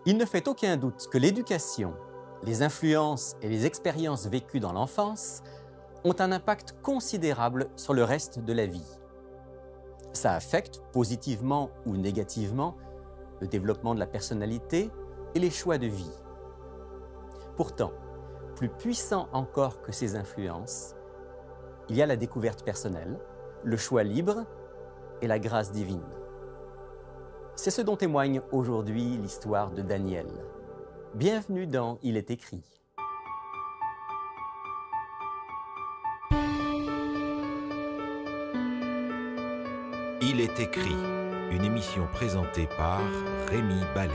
Il ne fait aucun doute que l'éducation, les influences et les expériences vécues dans l'enfance ont un impact considérable sur le reste de la vie. Ça affecte positivement ou négativement le développement de la personnalité et les choix de vie. Pourtant, plus puissant encore que ces influences, il y a la découverte personnelle, le choix libre et la grâce divine. C'est ce dont témoigne aujourd'hui l'histoire de Daniel. Bienvenue dans Il est écrit. Il est écrit, une émission présentée par Rémi Ballet.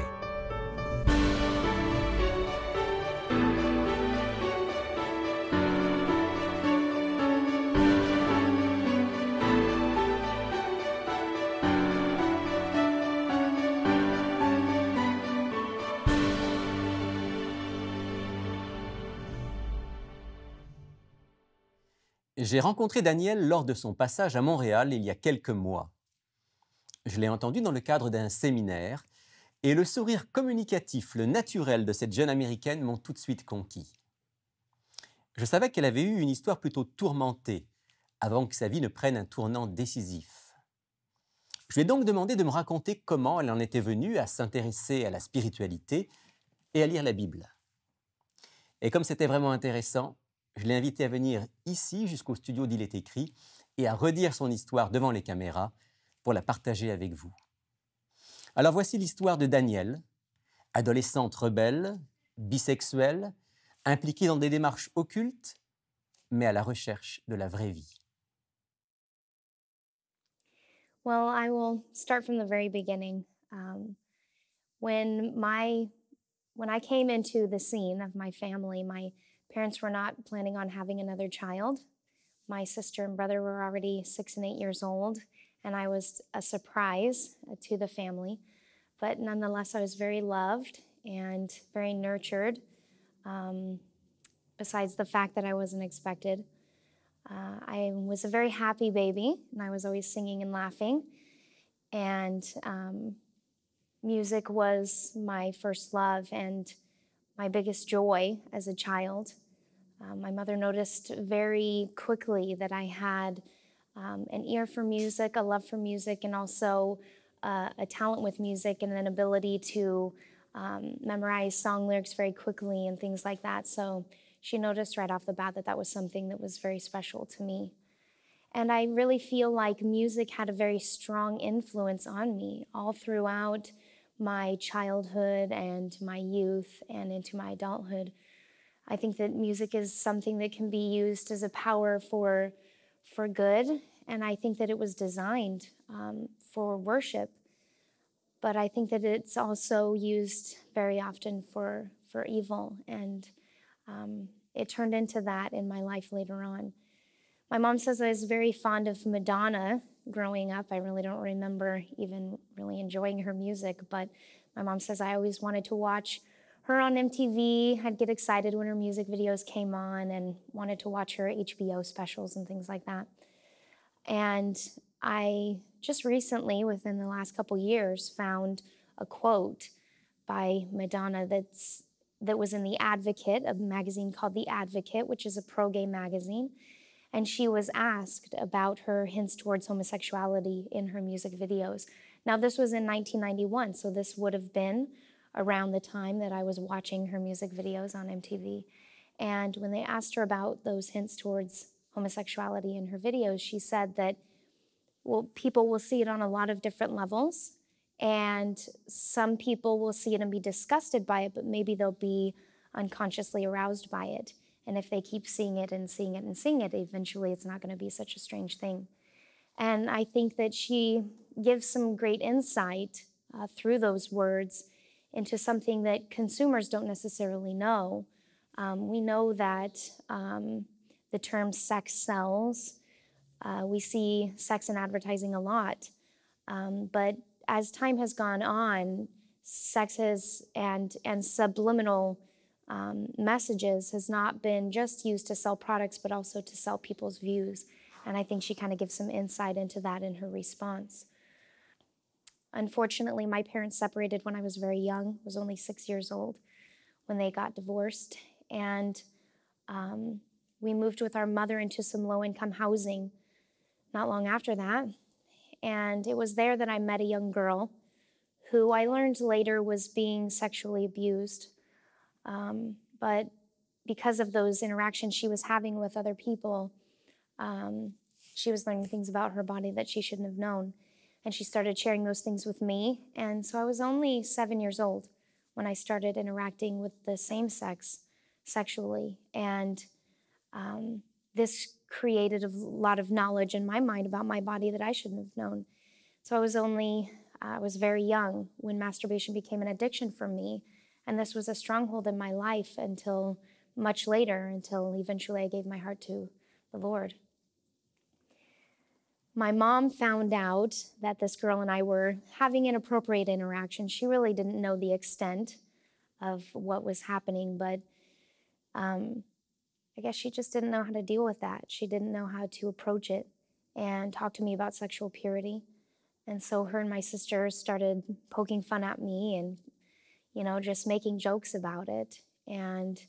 J'ai rencontré Daniel lors de son passage à Montréal il y a quelques mois. Je l'ai entendu dans le cadre d'un séminaire et le sourire communicatif, le naturel de cette jeune Américaine m'ont tout de suite conquis. Je savais qu'elle avait eu une histoire plutôt tourmentée avant que sa vie ne prenne un tournant décisif. Je lui ai donc demandé de me raconter comment elle en était venue à s'intéresser à la spiritualité et à lire la Bible. Et comme c'était vraiment intéressant, je l'ai invité à venir ici jusqu'au studio d'Il est écrit et à redire son histoire devant les caméras pour la partager avec vous. Alors voici l'histoire de Daniel, adolescente rebelle, bisexuelle, impliquée dans des démarches occultes, mais à la recherche de la vraie vie. Well, I will start from the very beginning. When I came into the scene of my family, my parents were not planning on having another child. My sister and brother were already 6 and 8 years old, and I was a surprise to the family. But nonetheless, I was very loved and very nurtured, besides the fact that I wasn't expected. I was a very happy baby, and I was always singing and laughing. And music was my first love and my biggest joy as a child. My mother noticed very quickly that I had an ear for music, a love for music, and also a talent with music and an ability to memorize song lyrics very quickly and things like that. So she noticed right off the bat that that was something that was very special to me. And I really feel like music had a very strong influence on me all throughout my childhood and my youth and into my adulthood. I think that music is something that can be used as a power for good, and I think that it was designed for worship. But I think that it's also used very often for evil, and it turned into that in my life later on. My mom says I was very fond of Madonna growing up. I really don't remember even really enjoying her music, but my mom says I always wanted to watch her on MTV. I'd get excited when her music videos came on and wanted to watch her HBO specials and things like that. And I just recently, within the last couple years, found a quote by Madonna that was in The Advocate, a magazine called The Advocate, which is a pro-gay magazine. And she was asked about her hints towards homosexuality in her music videos. Now, this was in 1991, so this would have been around the time that I was watching her music videos on MTV. And when they asked her about those hints towards homosexuality in her videos, she said that, well, people will see it on a lot of different levels, and some people will see it and be disgusted by it, but maybe they'll be unconsciously aroused by it. And if they keep seeing it and seeing it and seeing it, eventually it's not going to be such a strange thing. And I think that she gives some great insight through those words into something that consumers don't necessarily know. We know that the term sex sells. We see sex in advertising a lot. But as time has gone on, sex has and subliminal messages has not been just used to sell products, but also to sell people's views. And I think she kind of gives some insight into that in her response. Unfortunately, my parents separated when I was very young. I was only 6 years old when they got divorced. And we moved with our mother into some low-income housing not long after that. And it was there that I met a young girl who I learned later was being sexually abused. But because of those interactions she was having with other people, she was learning things about her body that she shouldn't have known. And she started sharing those things with me. And so I was only 7 years old when I started interacting with the same sex sexually. And this created a lot of knowledge in my mind about my body that I shouldn't have known. So I was very young when masturbation became an addiction for me. And this was a stronghold in my life until much later, until eventually I gave my heart to the Lord. My mom found out that this girl and I were having inappropriate interaction. She really didn't know the extent of what was happening, but I guess she just didn't know how to deal with that. She didn't know how to approach it and talk to me about sexual purity. And so her and my sister started poking fun at me and, just making jokes about it. And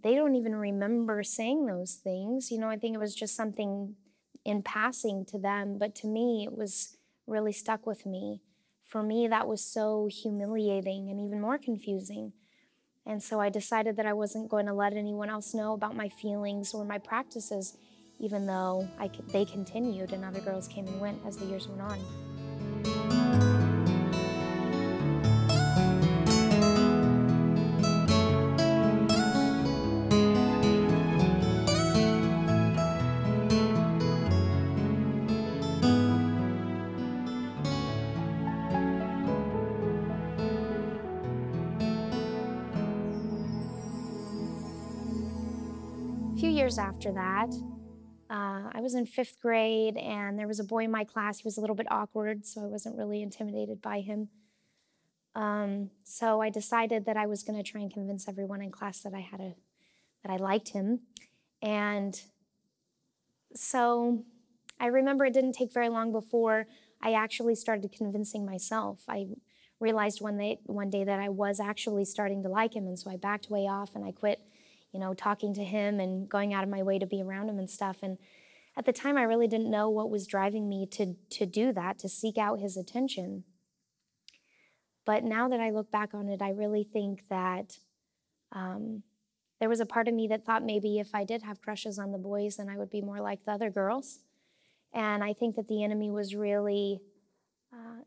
they don't even remember saying those things. I think it was just something in passing to them, but to me, it was really stuck with me. For me, that was so humiliating and even more confusing. And so I decided that I wasn't going to let anyone else know about my feelings or my practices, even though they continued and other girls came and went as the years went on. A few years after that, I was in 5th grade, and there was a boy in my class. He was a little bit awkward, so I wasn't really intimidated by him. So I decided that I was going to try and convince everyone in class that I liked him. And so I remember it didn't take very long before I actually started convincing myself. I realized one day that I was actually starting to like him, and so I backed way off and I quit talking to him and going out of my way to be around him and stuff. And at the time, I really didn't know what was driving me to do that, to seek out his attention. But now that I look back on it, I really think that there was a part of me that thought maybe if I did have crushes on the boys, then I would be more like the other girls. And I think that the enemy was really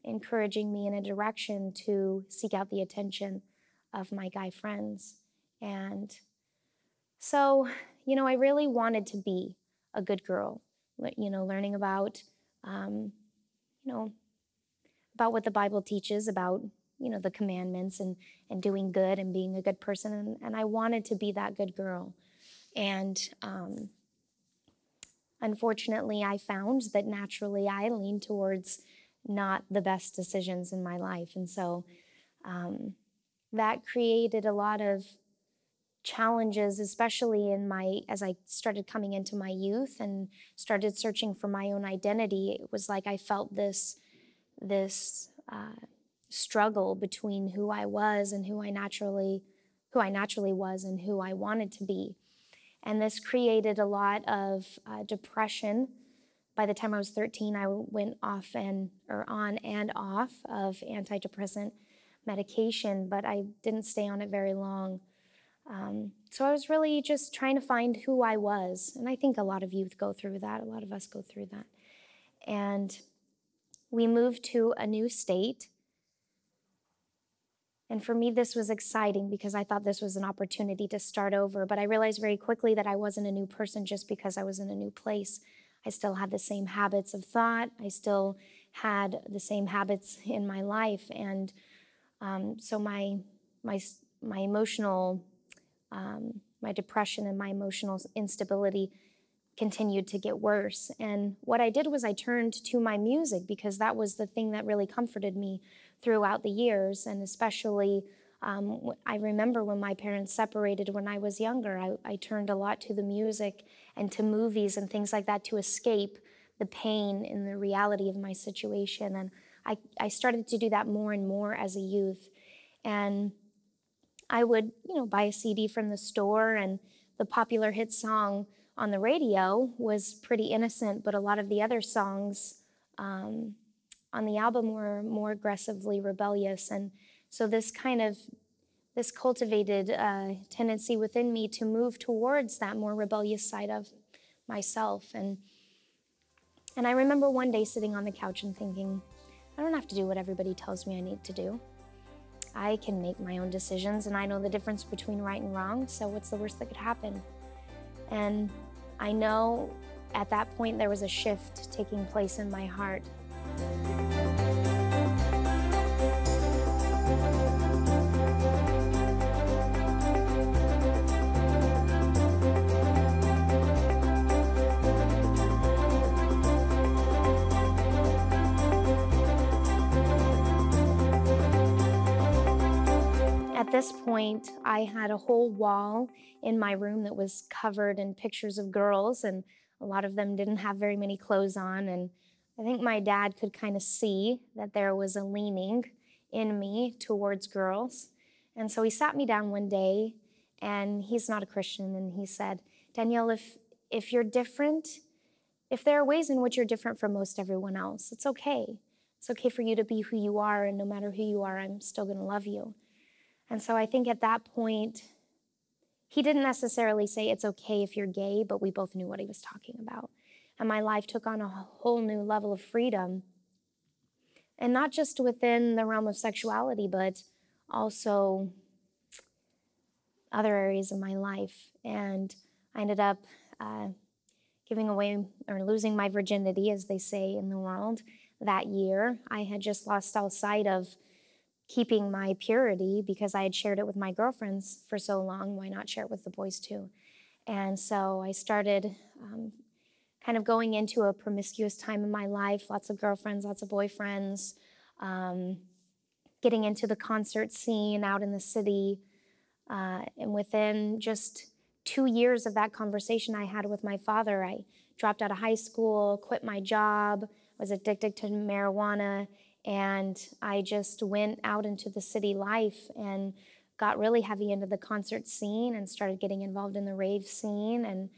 encouraging me in a direction to seek out the attention of my guy friends. And so, I really wanted to be a good girl, learning about, about what the Bible teaches about, the commandments and doing good and being a good person. And I wanted to be that good girl. And unfortunately, I found that naturally I leaned towards not the best decisions in my life. And so that created a lot of challenges, especially as I started coming into my youth and started searching for my own identity. It was like I felt this struggle between who I was and who I naturally was and who I wanted to be. And this created a lot of depression. By the time I was 13, I went on and off of antidepressant medication, but I didn't stay on it very long. So I was really just trying to find who I was. And I think a lot of youth go through that. A lot of us go through that. And we moved to a new state. And for me, this was exciting because I thought this was an opportunity to start over. But I realized very quickly that I wasn't a new person just because I was in a new place. I still had the same habits of thought. I still had the same habits in my life. And so my emotional my depression and my emotional instability continued to get worse. And what I did was I turned to my music because that was the thing that really comforted me throughout the years. And especially, I remember when my parents separated when I was younger, I turned a lot to the music and to movies and things like that to escape the pain and the reality of my situation. And I started to do that more and more as a youth. And I would, buy a CD from the store, and the popular hit song on the radio was pretty innocent, but a lot of the other songs on the album were more aggressively rebellious. And so this cultivated tendency within me to move towards that more rebellious side of myself. And I remember one day sitting on the couch and thinking, I don't have to do what everybody tells me I need to do. I can make my own decisions, and I know the difference between right and wrong, so what's the worst that could happen? And I know at that point there was a shift taking place in my heart. At this point, I had a whole wall in my room that was covered in pictures of girls, and a lot of them didn't have very many clothes on. And I think my dad could kind of see that there was a leaning in me towards girls. And so he sat me down one day, and he's not a Christian, and he said, Danielle, if you're different, if there are ways in which you're different from most everyone else, it's okay. It's okay for you to be who you are, and no matter who you are, I'm still going to love you. And so I think at that point, he didn't necessarily say it's okay if you're gay, but we both knew what he was talking about. And my life took on a whole new level of freedom. And not just within the realm of sexuality, but also other areas of my life. And I ended up giving away or losing my virginity, as they say in the world, that year. I had just lost all sight of keeping my purity because I had shared it with my girlfriends for so long. Why not share it with the boys too? And so I started kind of going into a promiscuous time in my life, lots of girlfriends, lots of boyfriends, getting into the concert scene out in the city. And within just 2 years of that conversation I had with my father, I dropped out of high school, quit my job, was addicted to marijuana, and I just went out into the city life and got really heavy into the concert scene and started getting involved in the rave scene. And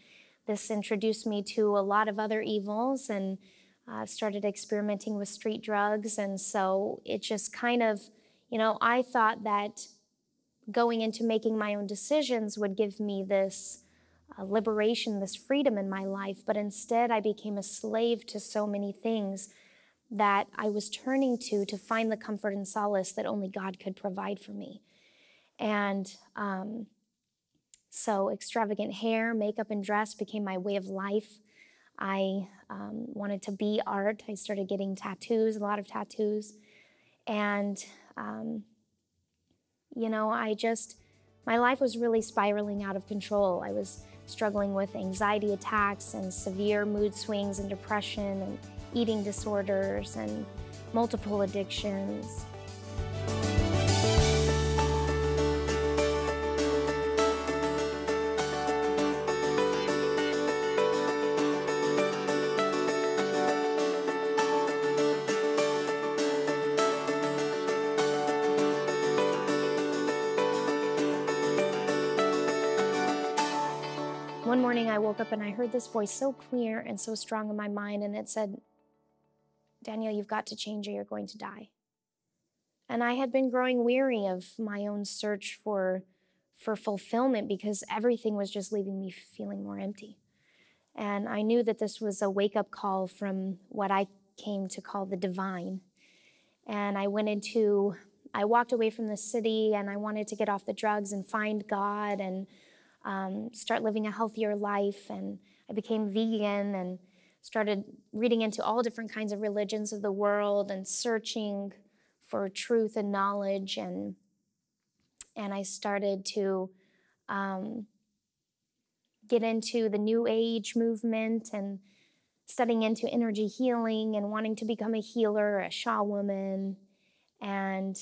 this introduced me to a lot of other evils, and started experimenting with street drugs. And so it just kind of, I thought that going into making my own decisions would give me this liberation, this freedom in my life. But instead, I became a slave to so many things that I was turning to find the comfort and solace that only God could provide for me. And so extravagant hair, makeup, and dress became my way of life. I wanted to be art. I started getting tattoos, a lot of tattoos. And, my life was really spiraling out of control. I was struggling with anxiety attacks and severe mood swings and depression and eating disorders and multiple addictions. One morning I woke up and I heard this voice so clear and so strong in my mind, and it said, Danielle, you've got to change or you're going to die. And I had been growing weary of my own search for fulfillment because everything was just leaving me feeling more empty. And I knew that this was a wake-up call from what I came to call the divine. And I walked away from the city, and I wanted to get off the drugs and find God and start living a healthier life. And I became vegan and started reading into all different kinds of religions of the world and searching for truth and knowledge. And I started to get into the New Age movement and studying into energy healing and wanting to become a healer, a Sha woman. And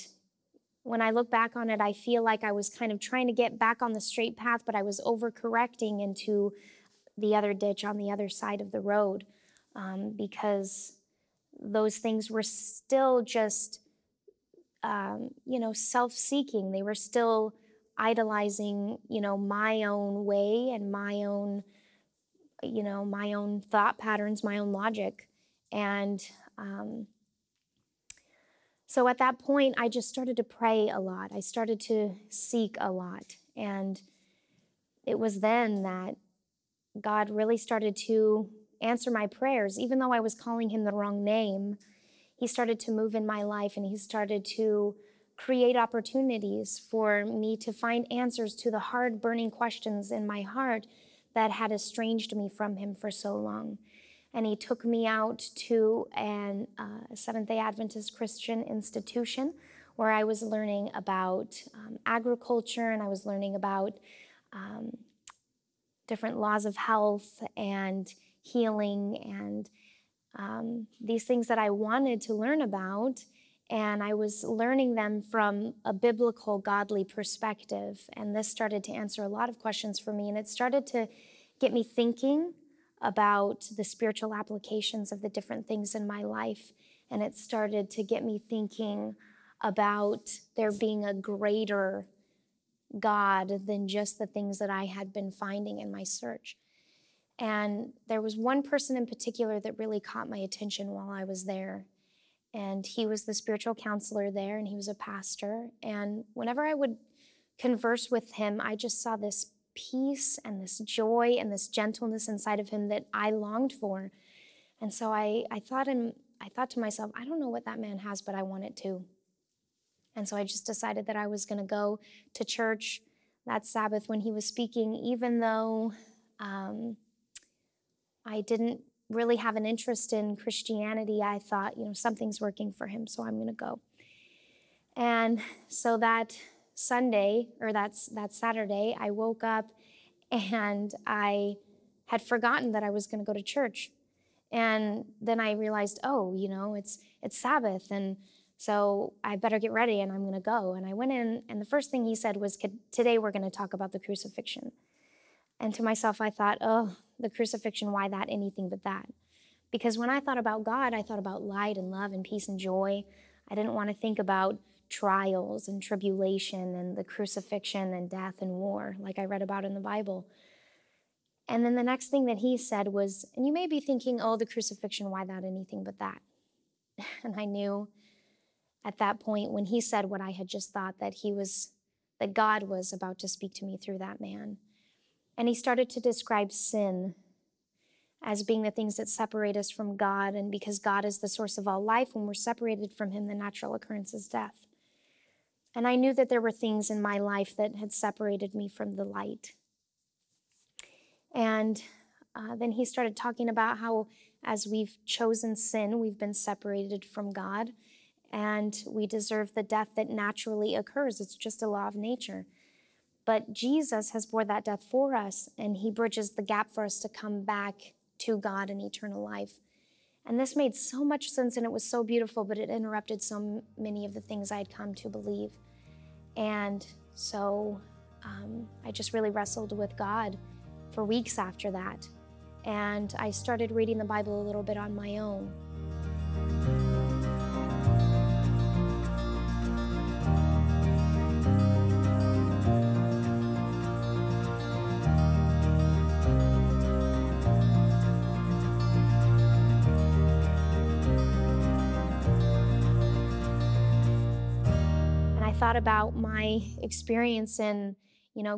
when I look back on it, I feel like I was kind of trying to get back on the straight path, but I was overcorrecting into the other ditch on the other side of the road, because those things were still just, self-seeking. They were still idolizing, my own way and my own thought patterns, my own logic. And so at that point, I just started to pray a lot. I started to seek a lot. And it was then that God really started to answer my prayers. Even though I was calling him the wrong name, he started to move in my life, and he started to create opportunities for me to find answers to the hard, burning questions in my heart that had estranged me from him for so long. And he took me out to a Seventh-day Adventist Christian institution where I was learning about agriculture, and I was learning about different laws of health and healing and these things that I wanted to learn about. And I was learning them from a biblical, godly perspective. And this started to answer a lot of questions for me. And it started to get me thinking about the spiritual applications of the different things in my life. And it started to get me thinking about there being a greater God than just the things that I had been finding in my search. And there was one person in particular that really caught my attention while I was there. And he was the spiritual counselor there, and he was a pastor. And whenever I would converse with him, I just saw this peace and this joy and this gentleness inside of him that I longed for. And so I thought to myself, I don't know what that man has, but I want it too. And so I just decided that I was going to go to church that Sabbath when he was speaking, even though I didn't really have an interest in Christianity. I thought, something's working for him, so I'm going to go. And so that Sunday, or that Saturday, I woke up and I had forgotten that I was going to go to church. And then I realized, it's Sabbath, and so I better get ready and I'm going to go. And I went in, and the first thing he said was, today we're going to talk about the crucifixion. And to myself, I thought, the crucifixion, why that, anything but that? Because when I thought about God, I thought about light and love and peace and joy. I didn't want to think about trials and tribulation and the crucifixion and death and war like I read about in the Bible. And then the next thing that he said was, and you may be thinking, the crucifixion, why that, anything but that? And I knew at that point when he said what I had just thought, that God was about to speak to me through that man. And he started to describe sin as being the things that separate us from God. And because God is the source of all life, when we're separated from him, the natural occurrence is death. And I knew that there were things in my life that had separated me from the light. And then he started talking about how as we've chosen sin, we've been separated from God, and we deserve the death that naturally occurs. It's just a law of nature. But Jesus has bore that death for us, and he bridges the gap for us to come back to God in eternal life. And this made so much sense, and it was so beautiful, but it interrupted so many of the things I had come to believe. And so I just really wrestled with God for weeks after that. And I started reading the Bible a little bit on my own. Thought about my experience in,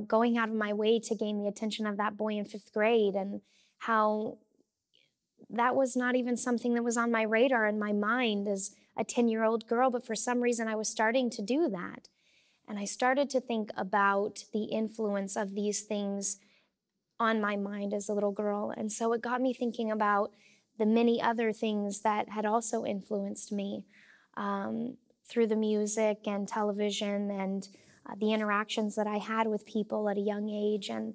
going out of my way to gain the attention of that boy in 5th grade, and how that was not even something that was on my radar in my mind as a 10-year-old girl, but for some reason I was starting to do that. And I started to think about the influence of these things on my mind as a little girl. And so it got me thinking about the many other things that had also influenced me, through the music and television and the interactions that I had with people at a young age. And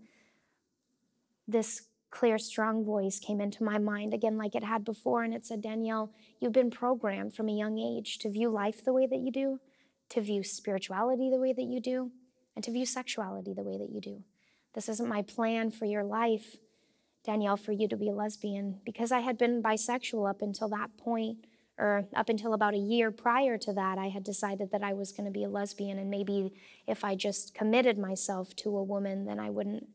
this clear, strong voice came into my mind again like it had before, and it said, Danielle, you've been programmed from a young age to view life the way that you do, to view spirituality the way that you do, and to view sexuality the way that you do. This isn't my plan for your life, Danielle, for you to be a lesbian, because I had been bisexual up until that point or up until about a year prior to that, I had decided that I was going to be a lesbian, and maybe if I just committed myself to a woman, then I wouldn't,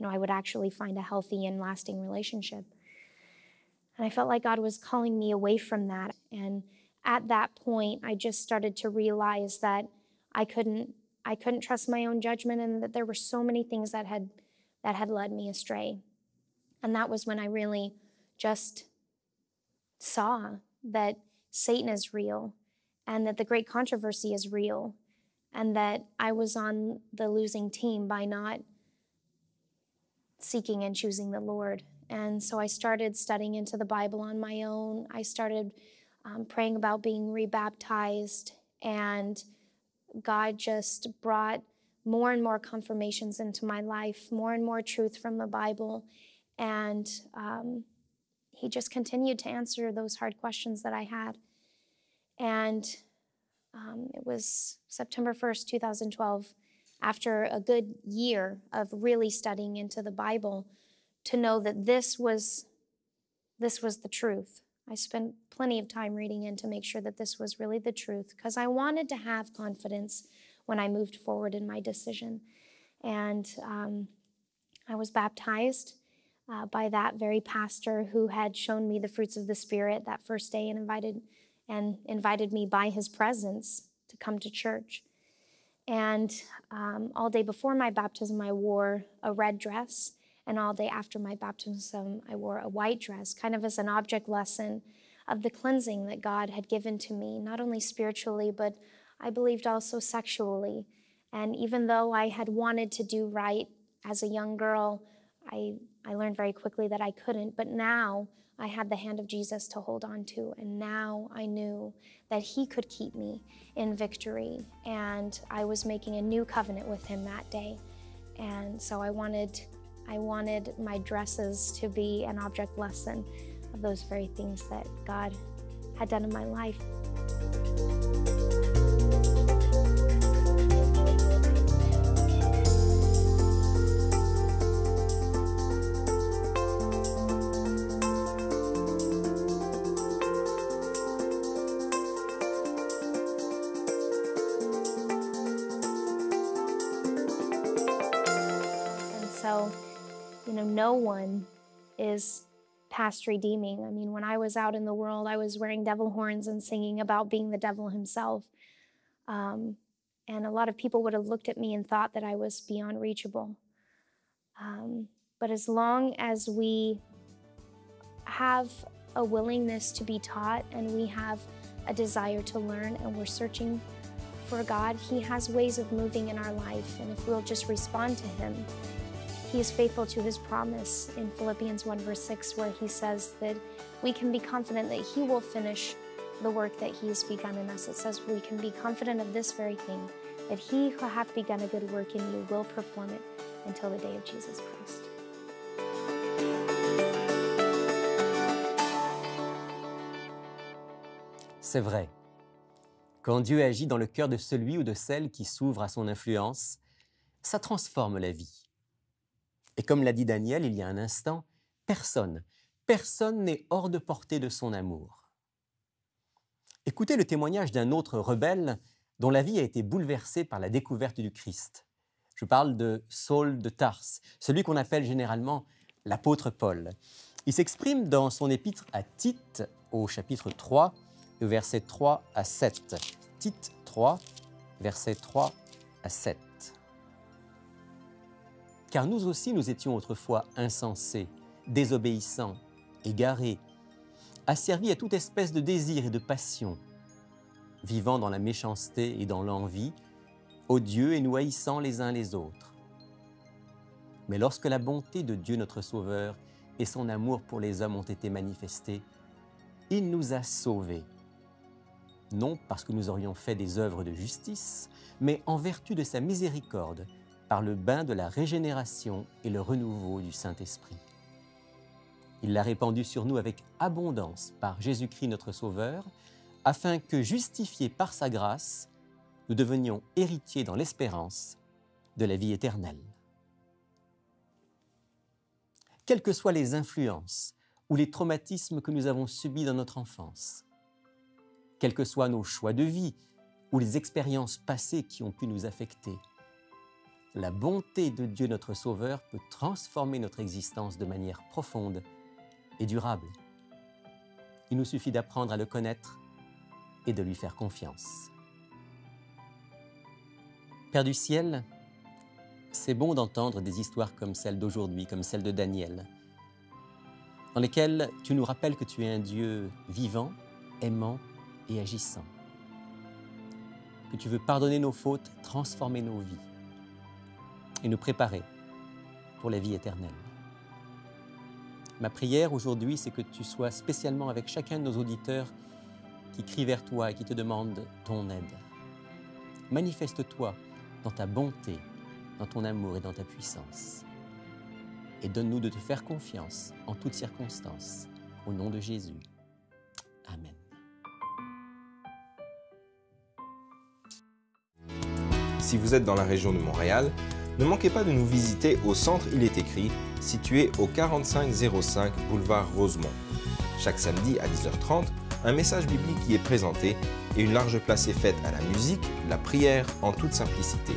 I would actually find a healthy and lasting relationship. And I felt like God was calling me away from that. And at that point, I just started to realize that I couldn't trust my own judgment, and that there were so many things that had led me astray. And that was when I really just saw that Satan is real, and that the great controversy is real, and that I was on the losing team by not seeking and choosing the Lord. And so I started studying into the Bible on my own. I started praying about being rebaptized, and God just brought more and more confirmations into my life, more and more truth from the Bible, and He just continued to answer those hard questions that I had. And it was September 1st, 2012, after a good year of really studying into the Bible, to know that this was the truth. I spent plenty of time reading in to make sure that this was really the truth, because I wanted to have confidence when I moved forward in my decision. And I was baptized by that very pastor who had shown me the fruits of the Spirit that first day, and invited me by his presence to come to church. And all day before my baptism, I wore a red dress, and all day after my baptism, I wore a white dress, kind of as an object lesson of the cleansing that God had given to me, not only spiritually, but I believed also sexually. And even though I had wanted to do right as a young girl, I learned very quickly that I couldn't. But now I had the hand of Jesus to hold on to, and now I knew that He could keep me in victory, and I was making a new covenant with Him that day. And so I wanted my dresses to be an object lesson of those very things that God had done in my life. So, no one is past redeeming. I mean, when I was out in the world, I was wearing devil horns and singing about being the devil himself. And a lot of people would have looked at me and thought that I was beyond reachable. But as long as we have a willingness to be taught, and we have a desire to learn, and we're searching for God, He has ways of moving in our life. And if we'll just respond to Him, He is faithful to His promise in Philippians 1 verse 6, where He says that we can be confident that He will finish the work that He has begun in us. It says we can be confident of this very thing, that He who hath begun a good work in you will perform it until the day of Jesus Christ. C'est vrai. Quand Dieu agit dans le cœur de celui ou de celle qui s'ouvre à son influence, ça transforme la vie. Et comme l'a dit Daniel il y a un instant, personne n'est hors de portée de son amour. Écoutez le témoignage d'un autre rebelle dont la vie a été bouleversée par la découverte du Christ. Je parle de Saul de Tarse, celui qu'on appelle généralement l'apôtre Paul. Il s'exprime dans son épître à Tite, au chapitre 3, versets 3 à 7. Tite 3, versets 3 à 7. Car nous aussi, nous étions autrefois insensés, désobéissants, égarés, asservis à toute espèce de désir et de passion, vivant dans la méchanceté et dans l'envie, odieux et nous haïssant les uns les autres. Mais lorsque la bonté de Dieu notre Sauveur et son amour pour les hommes ont été manifestés, il nous a sauvés, non parce que nous aurions fait des œuvres de justice, mais en vertu de sa miséricorde, par le bain de la régénération et le renouveau du Saint-Esprit. Il l'a répandu sur nous avec abondance par Jésus-Christ notre Sauveur, afin que, justifiés par sa grâce, nous devenions héritiers dans l'espérance de la vie éternelle. Quelles que soient les influences ou les traumatismes que nous avons subis dans notre enfance, quels que soient nos choix de vie ou les expériences passées qui ont pu nous affecter. La bonté de Dieu notre Sauveur peut transformer notre existence de manière profonde et durable. Il nous suffit d'apprendre à le connaître et de lui faire confiance. Père du ciel, c'est bon d'entendre des histoires comme celle d'aujourd'hui, comme celle de Daniel, dans lesquelles tu nous rappelles que tu es un Dieu vivant, aimant et agissant, que tu veux pardonner nos fautes, transformer nos vies et nous préparer pour la vie éternelle. Ma prière aujourd'hui, c'est que tu sois spécialement avec chacun de nos auditeurs qui crient vers toi et qui te demandent ton aide. Manifeste-toi dans ta bonté, dans ton amour et dans ta puissance. Et donne-nous de te faire confiance en toutes circonstances. Au nom de Jésus. Amen. Si vous êtes dans la région de Montréal, ne manquez pas de nous visiter au centre Il est écrit, situé au 4505 boulevard Rosemont. Chaque samedi à 10h30, un message biblique y est présenté et une large place est faite à la musique, la prière en toute simplicité.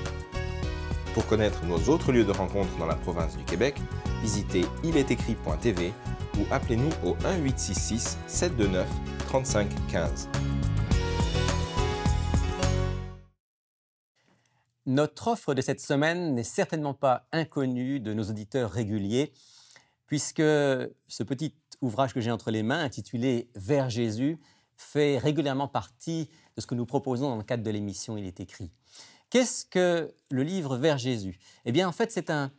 Pour connaître nos autres lieux de rencontre dans la province du Québec, visitez iletécrit.tv ou appelez-nous au 1-866-729-3515. Notre offre de cette semaine n'est certainement pas inconnue de nos auditeurs réguliers, puisque ce petit ouvrage que j'ai entre les mains, intitulé « Vers Jésus », fait régulièrement partie de ce que nous proposons dans le cadre de l'émission « Il est écrit ». Qu'est-ce que le livre « Vers Jésus » ? Eh bien, en fait, c'est un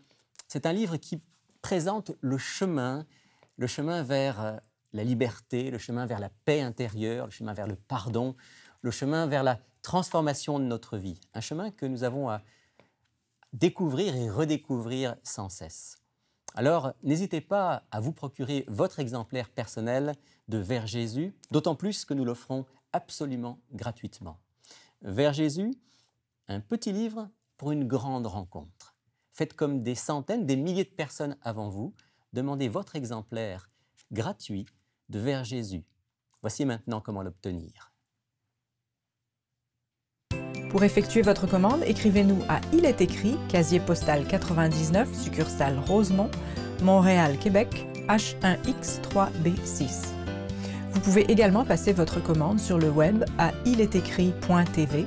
livre qui présente le chemin vers la liberté, le chemin vers la paix intérieure, le chemin vers le pardon, le chemin vers la transformation de notre vie, un chemin que nous avons à découvrir et redécouvrir sans cesse. Alors, n'hésitez pas à vous procurer votre exemplaire personnel de Vers Jésus, d'autant plus que nous l'offrons absolument gratuitement. Vers Jésus, un petit livre pour une grande rencontre. Faites comme des centaines, des milliers de personnes avant vous, demandez votre exemplaire gratuit de Vers Jésus. Voici maintenant comment l'obtenir. Pour effectuer votre commande, écrivez-nous à Il est écrit, casier postal 99, succursale Rosemont, Montréal, Québec, H1X3B6. Vous pouvez également passer votre commande sur le web à iletécrit.tv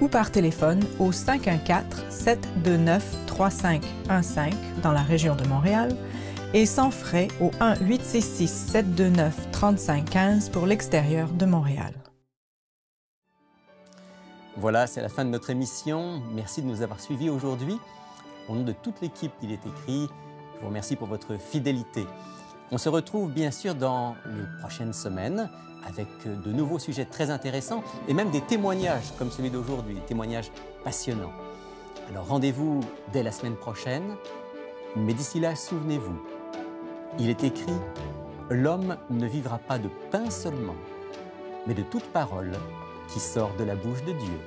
ou par téléphone au 514-729-3515 dans la région de Montréal et sans frais au 1-866-729-3515 pour l'extérieur de Montréal. Voilà, c'est la fin de notre émission. Merci de nous avoir suivis aujourd'hui. Au nom de toute l'équipe d'Il est écrit, je vous remercie pour votre fidélité. On se retrouve bien sûr dans les prochaines semaines avec de nouveaux sujets très intéressants et même des témoignages comme celui d'aujourd'hui, des témoignages passionnants. Alors rendez-vous dès la semaine prochaine, mais d'ici là, souvenez-vous, il est écrit « L'homme ne vivra pas de pain seulement, mais de toute parole qui sort de la bouche de Dieu. »